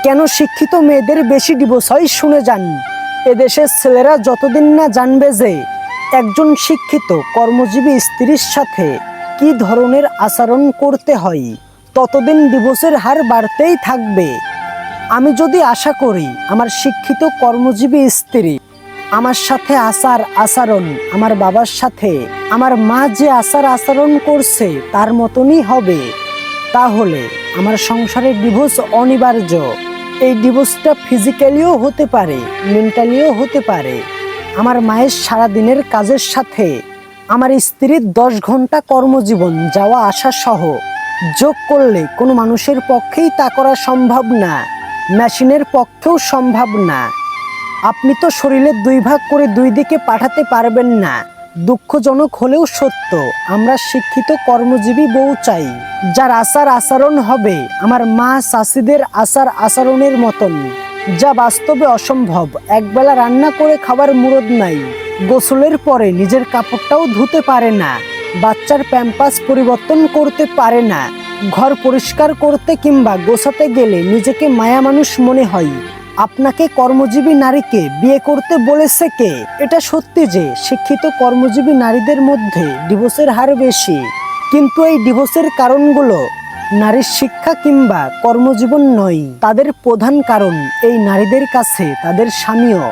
কেন শিক্ষিত মেয়েদের বেশি ডিভোর্স হয় শুনে যান। এদেশের ছেলেরা যতদিন না জানবে যে একজন শিক্ষিত কর্মজীবী স্ত্রীর সাথে কি ধরনের আচরণ করতে হয়, ততদিন ডিভোর্সের হার বাড়তেই থাকবে। আমি যদি আশা করি আমার শিক্ষিত কর্মজীবী স্ত্রী আমার সাথে আচরণ আমার বাবার সাথে আমার মা যে আচরণ করছে তার মতনই হবে, তাহলে আমার সংসারে ডিভোর্স অনিবার্য। এই ডিভোর্সটা ফিজিক্যালিও হতে পারে, মেন্টালিও হতে পারে। আমার মায়ের সারাদিনের কাজের সাথে আমার স্ত্রীর 10 ঘন্টা কর্মজীবন যাওয়া আসা সহ যোগ করলে কোনো মানুষের পক্ষেই তা করা সম্ভব না, মেশিনের পক্ষেও সম্ভব না। আপনি তো শরীরের 2 ভাগ করে 2 দিকে পাঠাতে পারবেন না। দুঃখজনক হলেও সত্য, আমরা শিক্ষিত কর্মজীবী বউ চাই, যার আচরণ হবে আমার মা চাষিদের আচরণের মতন, যা বাস্তবে অসম্ভব। একবেলা রান্না করে খাবার মুরদ নাই, গোসলের পরে নিজের কাপড়টাও ধুতে পারে না, বাচ্চার প্যাম্পাস পরিবর্তন করতে পারে না, ঘর পরিষ্কার করতে কিংবা গোছাতে গেলে নিজেকে মায়া মানুষ মনে হয়। আপনাকে কর্মজীবী নারীকে বিয়ে করতে বলেছে কে? এটা সত্যি যে শিক্ষিত কর্মজীবী নারীদের মধ্যে ডিভোর্সের হার বেশি, কিন্তু এই ডিভোর্সের কারণগুলো নারীর শিক্ষা কিংবা কর্মজীবন নয়। তাদের প্রধান কারণ এই নারীদের কাছে তাদের স্বামীও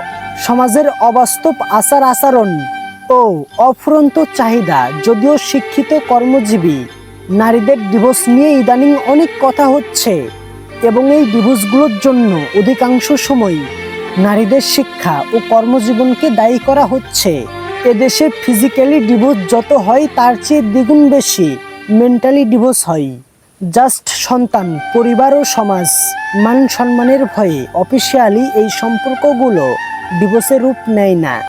সমাজের অবাস্তব আচরণ ও অফুরন্ত চাহিদা। যদিও শিক্ষিত কর্মজীবী নারীদের ডিভোর্স নিয়ে ইদানিং অনেক কথা হচ্ছে এবং এই ডিভোর্সগুলোর জন্য অধিকাংশ সময় নারীদের শিক্ষা ও কর্মজীবনকে দায়ী করা হচ্ছে। এদেশে ফিজিক্যালি ডিভোর্স যত হয় তার চেয়ে দ্বিগুণ বেশি মেন্টালি ডিভোর্স হয়। জাস্ট সন্তান, পরিবার ও সমাজ মান সম্মানের ভয়ে অফিসিয়ালি এই সম্পর্কগুলো ডিভোর্সের রূপ নেয় না।